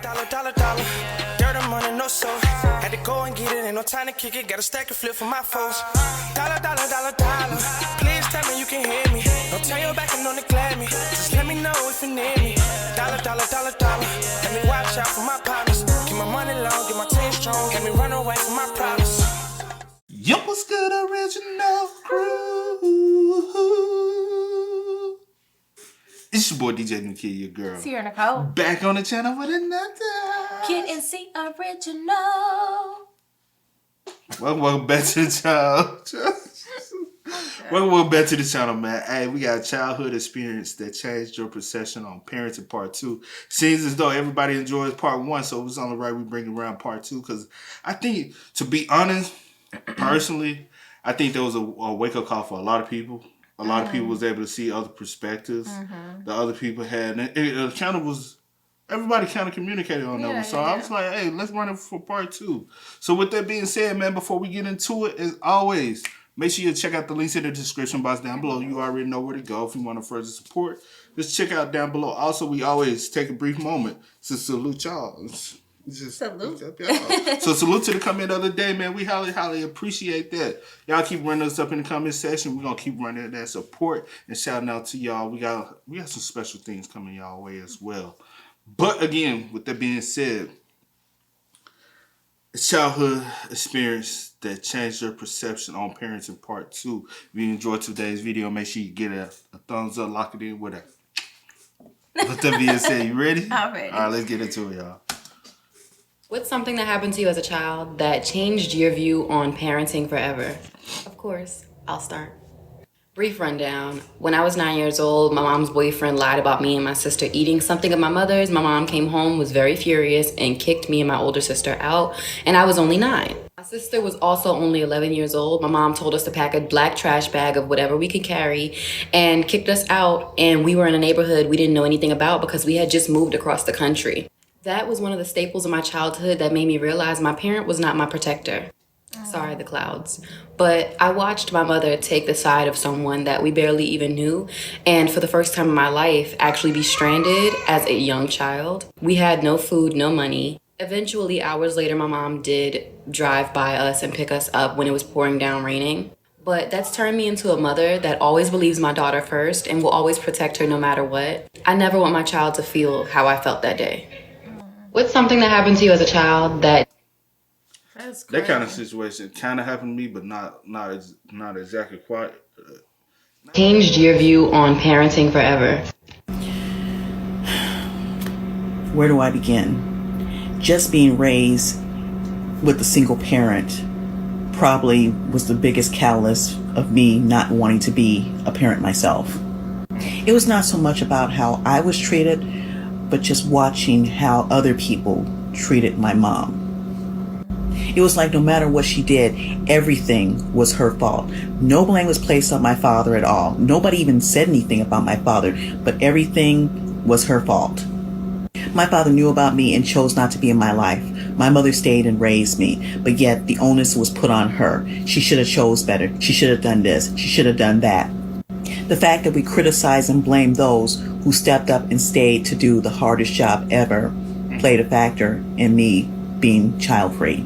Dollar. Dirt and money, no soul. Had to go and get it, ain't no time to kick it. Got a stack and flip for my foes. Dollar. Please tell me you can hear me. Don't turn your back and don't neglect me. Just let me know if you need me. Dollar. Let me watch out for my partners. Keep my money long, get my team strong. Let me run away from my problems. Yo, what's good, original crew? It's your boy DJ New Kid, your girl. Sierra Nicole. Back on the channel with another Kid and C original. Welcome back to the channel. Welcome back to the channel, man. Hey, we got a childhood experience that changed your perception on parenting part 2. Seems as though everybody enjoys part 1, so it's only right we bring around part 2. Because I think, to be honest, personally, I think there was a wake-up call for a lot of people. A lot of people was able to see other perspectives that other people had. And it kind of was, everybody kind of communicated on that one. So I was like, hey, let's run it for part 2. So with that being said, man, before we get into it, as always, make sure you check out the links in the description box down below. You already know where to go if you want to further support. Just check out down below. Also, we always take a brief moment to salute y'all. Salute. So salute to the comment of the day, man. We highly appreciate that. Y'all keep running us up in the comment section. We're gonna keep running that support and shouting out to y'all. We got some special things coming y'all way as well. But again, with that being said, a childhood experience that changed your perception on parenting part 2. If you enjoyed today's video, make sure you get a thumbs up, lock it in with a. With that being said, you ready? I'm ready. All right, let's get into it, y'all. What's something that happened to you as a child that changed your view on parenting forever? Of course, I'll start. Brief rundown. When I was 9 years old, my mom's boyfriend lied about me and my sister eating something of my mother's. My mom came home, was very furious, and kicked me and my older sister out, and I was only 9. My sister was also only 11 years old. My mom told us to pack a black trash bag of whatever we could carry and kicked us out, and we were in a neighborhood we didn't know anything about because we had just moved across the country. That was one of the staples of my childhood that made me realize my parent was not my protector. Sorry, the clouds. But I watched my mother take the side of someone that we barely even knew, and for the first time in my life, actually be stranded as a young child. We had no food, no money. Eventually, hours later, my mom did drive by us and pick us up when it was pouring down raining. But that's turned me into a mother that always believes my daughter first and will always protect her no matter what. I never want my child to feel how I felt that day. What's something that happened to you as a child that kind of situation kind of happened to me, but not exactly quite. Changed your view on parenting forever? Where do I begin? Just being raised with a single parent probably was the biggest catalyst of me not wanting to be a parent myself. It was not so much about how I was treated, but just watching how other people treated my mom. It was like no matter what she did, everything was her fault. No blame was placed on my father at all. Nobody even said anything about my father, but everything was her fault. My father knew about me and chose not to be in my life. My mother stayed and raised me, but yet the onus was put on her. She should have chose better. She should have done this. She should have done that. The fact that we criticize and blame those who stepped up and stayed to do the hardest job ever played a factor in me being child-free.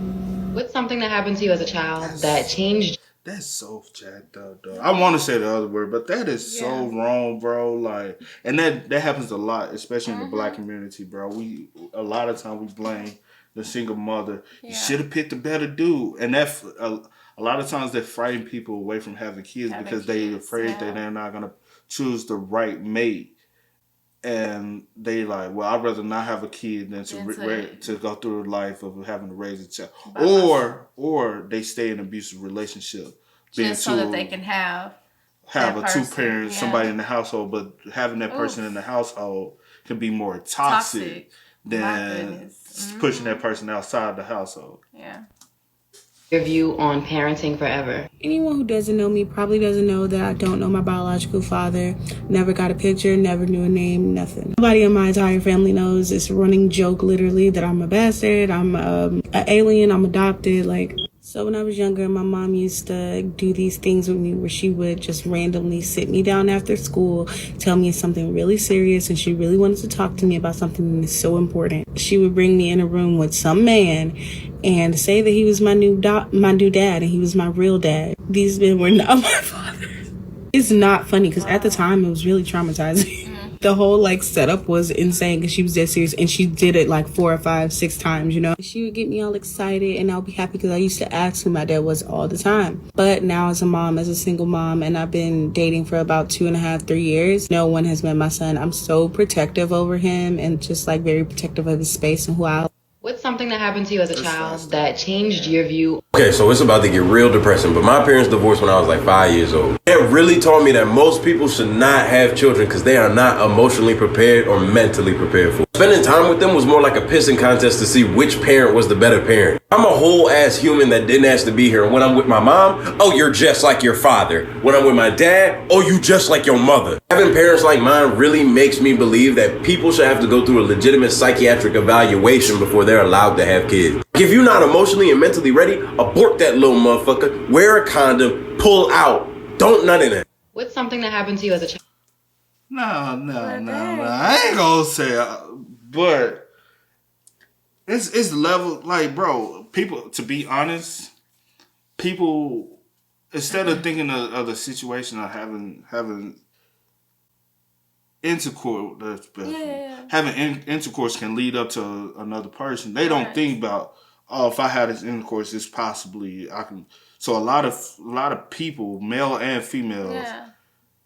What's something that happened to you as a child that changed? That's so jacked up, though. I want to say the other word, but that is so wrong, bro. Like, and that happens a lot, especially in the black community, bro. A lot of time we blame the single mother. You should have picked a better dude, and that a lot of times they frighten people away from having kids because they're afraid that they're not gonna choose the right mate. And they like, well, I'd rather not have a kid than to go through the life of having to raise a child, or they stay in an abusive relationship, just so that they can have a two-parent, somebody in the household. But having that person in the household can be more toxic than pushing that person outside the household. Yeah. Your view on parenting forever? Anyone who doesn't know me probably doesn't know that I don't know my biological father. Never got a picture, never knew a name, nothing. Nobody in my entire family knows. It's a running joke, literally, that I'm a bastard, I'm an alien, I'm adopted. Like, So when I was younger, my mom used to do these things with me where she would just randomly sit me down after school, tell me something really serious, and she really wanted to talk to me about something that's so important. She would bring me in a room with some man and say that he was my new dad and he was my real dad. These men were not my father. It's not funny because at the time it was really traumatizing. The whole setup was insane because she was dead serious and she did it 4 or 5, 6 times, She would get me all excited and I'll be happy because I used to ask who my dad was all the time. But now as a single mom, and I've been dating for about 2.5, 3 years, no one has met my son. I'm so protective over him and just very protective of his space and who I. What's something that happened to you as a child that changed your view? Okay, so it's about to get real depressing, but my parents divorced when I was 5 years old. It really taught me that most people should not have children because they are not emotionally prepared or mentally prepared for it. Spending time with them was more like a pissing contest to see which parent was the better parent. I'm a whole ass human that didn't ask to be here. And when I'm with my mom, oh, you're just like your father. When I'm with my dad, oh, you just like your mother. Having parents like mine really makes me believe that people should have to go through a legitimate psychiatric evaluation before they're allowed to have kids. If you're not emotionally and mentally ready, abort that little motherfucker. Wear a condom, pull out. Don't none of that. What's something that happened to you as a child? No. I ain't gonna say but it's level, bro, people, to be honest, people, instead of thinking of the situation of having intercourse, having intercourse can lead up to another person. They don't think about, if I had this intercourse, it's possibly I can. So a lot of people, male and females,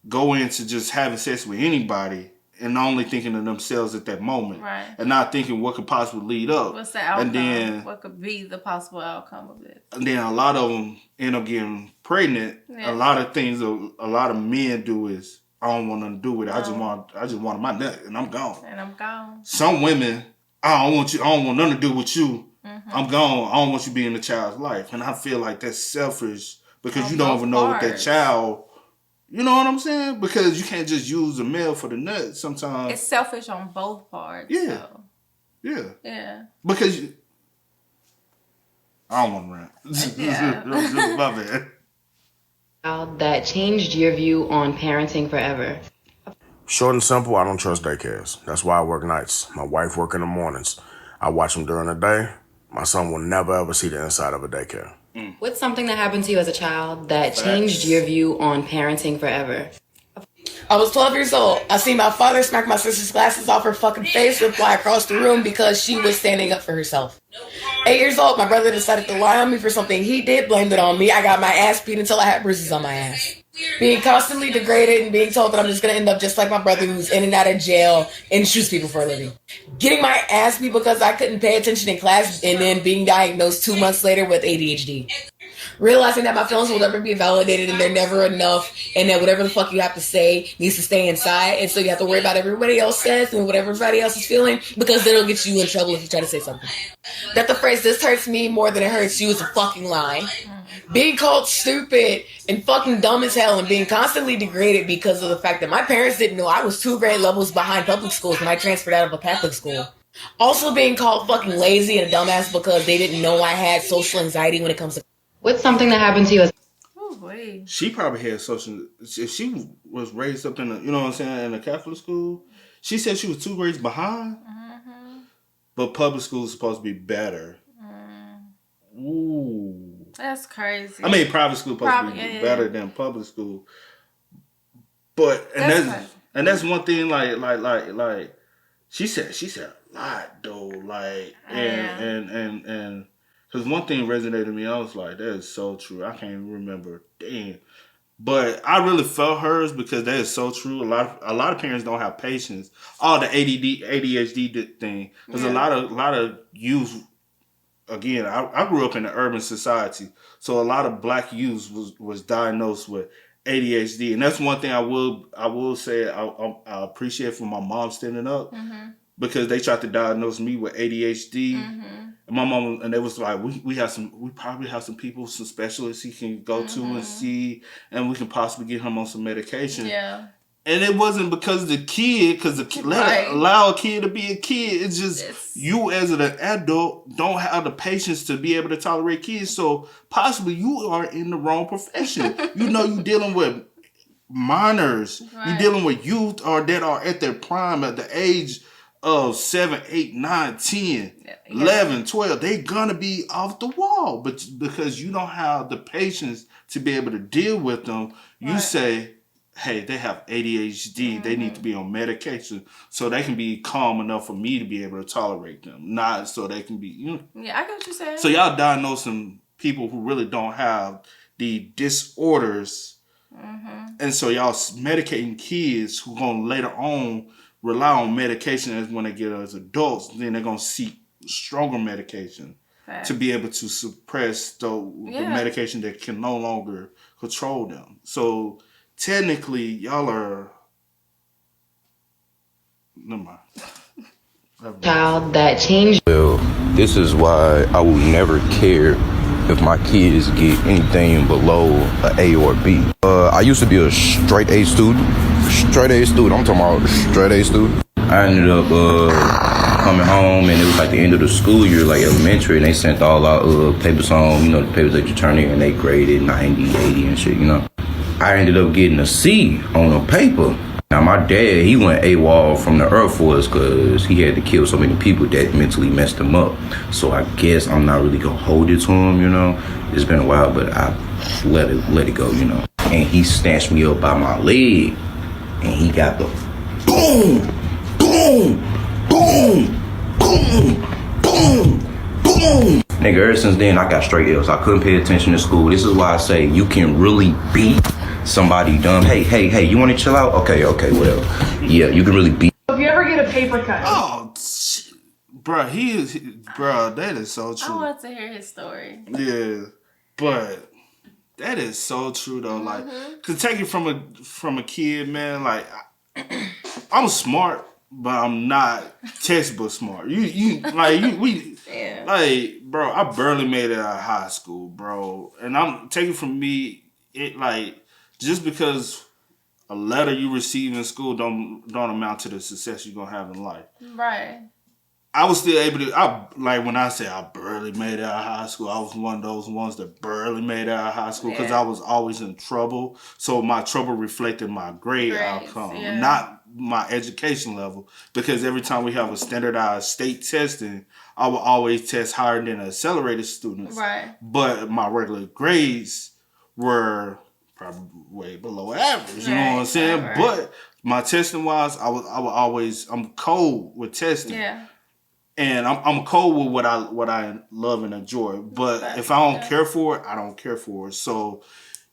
go into just having sex with anybody and only thinking of themselves at that moment, and not thinking what could possibly lead up. What's the outcome? And then what could be the possible outcome of it? And then a lot of them end up getting pregnant. A lot of things a lot of men do is, I don't want nothing to do with it. I just want my nut and I'm gone. Some women, I don't want nothing to do with you. I'm gone. I don't want you being the child's life. And I feel like that's selfish because you don't even know what that child. You know what I'm saying? Because you can't just use the male for the nut. Sometimes it's selfish on both parts. Yeah. So. Yeah. Because I don't want to rant. Yeah. My bad. That changed your view on parenting forever. Short and simple, I don't trust daycares. That's why I work nights. My wife work in the mornings. I watch them during the day. My son will never ever see the inside of a daycare. What's something that happened to you as a child that changed your view on parenting forever? I was 12 years old. I seen my father smack my sister's glasses off her fucking face and fly across the room because she was standing up for herself. 8 years old, my brother decided to lie on me for something he did, blamed it on me. I got my ass beat until I had bruises on my ass. Being constantly degraded and being told that I'm just going to end up just like my brother who's in and out of jail and shoots people for a living. Getting my ass beat because I couldn't pay attention in class and then being diagnosed 2 months later with ADHD. Realizing that my feelings will never be validated and they're never enough, and that whatever the fuck you have to say needs to stay inside, and so you have to worry about everybody else says and whatever everybody else is feeling, because that'll get you in trouble if you try to say something. That the phrase, "this hurts me more than it hurts you," is a fucking lie. Being called stupid and fucking dumb as hell and being constantly degraded because of the fact that my parents didn't know I was 2 grade levels behind public schools when I transferred out of a Catholic school. Also being called fucking lazy and a dumbass because they didn't know I had social anxiety when it comes to. What's something that happened to you as She probably had social. If she was raised up in a, you know what I'm saying, in a Catholic school, she said she was 2 grades behind. But public school is supposed to be better. Ooh, that's crazy. I mean, private school supposed to be better than public school. But that's one thing. Like she said a lot though. And. Because one thing resonated with me, I was like, that is so true. I can't even remember. Damn. But I really felt hers because that is so true. A lot of parents don't have patience. All the ADHD thing. Because a lot of youth, again, I grew up in an urban society. So a lot of black youth was diagnosed with ADHD. And that's one thing I will say I appreciate for my mom standing up. Because they tried to diagnose me with ADHD. And my mom, and they was like, we probably have some people, some specialists he can go to and see, and we can possibly get him on some medication. Yeah. And it wasn't because of the kid, because allow a kid to be a kid. It's just you as an adult don't have the patience to be able to tolerate kids. So possibly you are in the wrong profession. You're dealing with minors. Right. You're dealing with youth that are at their prime at the age of 7, 8, 9, 10, 11, 12. They're going to be off the wall. But because you don't have the patience to be able to deal with them, you say, hey, they have ADHD. They need to be on medication so they can be calm enough for me to be able to tolerate them. Not so they can be, Yeah, I get what you're saying. So y'all diagnosing people who really don't have the disorders. And so y'all medicating kids who going to later on rely on medication as when they get as adults. Then they're going to seek stronger medication to be able to suppress the medication that can no longer control them. So technically, y'all are... Never mind. Child that changed. Well, this is why I will never care if my kids get anything below an A or B. I used to be a straight A student. I'm talking about straight A student. I ended up coming home, and it was like the end of the school year, like elementary, and they sent all our papers home, the papers that you turn in, and they graded 90, 80 and shit, I ended up getting a C on a paper. Now, my dad, he went AWOL from the Air Force because he had to kill so many people that mentally messed him up. So I guess I'm not really going to hold it to him, It's been a while, but I let it go, And he snatched me up by my leg, and he got the boom, boom, boom, boom, boom, boom. Nigga, ever since then, I got straight L's. I couldn't pay attention to school. This is why I say you can really beat somebody dumb. Hey, you want to chill out? Okay, well, yeah, you can really beat. If you ever get a paper cut. Oh, bro, that is so true. I want to hear his story. Yeah, but that is so true though. Like, cause take it from a kid, man. Like, I'm smart, but I'm not textbook smart. Like, bro, I barely made it out of high school, bro. And I'm taking from me, just because a letter you receive in school don't amount to the success you're gonna have in life. Right. I was still able to, when I say I barely made it out of high school, I was one of those ones that barely made it out of high school because I was always in trouble. So my trouble reflected my grade outcome, not my education level. Because every time we have a standardized state testing, I would always test higher than accelerated students. Right. But my regular grades were probably way below average. You know what I'm saying? Right. But my testing wise, I'm cold with testing. Yeah. And I'm cold with what I love and enjoy. But if I don't care for it, I don't care for it. So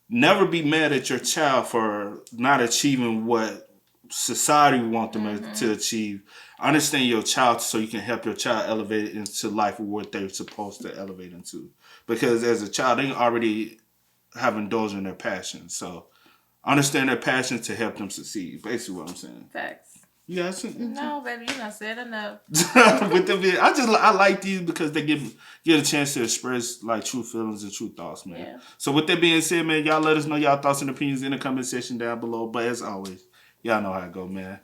never be mad at your child for not achieving what society wants them to achieve. Understand your child so you can help your child elevate into life with what they're supposed to elevate into. Because as a child, they already have indulged in their passion. So understand their passion to help them succeed. Basically what I'm saying. Facts. You got something? No, baby, you done said enough. With the I like these because they get a chance to express like true feelings and true thoughts, man. Yeah. So with that being said, man, y'all let us know y'all thoughts and opinions in the comment section down below. But as always, y'all know how it go, man.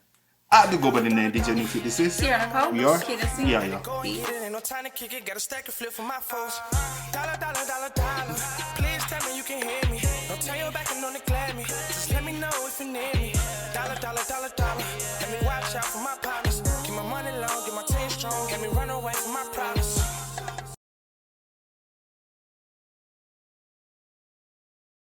I do go by the name DJ New 56. We are. Yeah. Ain't no time to kick it. Got a stack of flip for my foes. Dollar. Please tell me you can hear me. Don't turn your back and don't neglect me. Just let me know if you need me. Dollar. Let me watch out for my partner.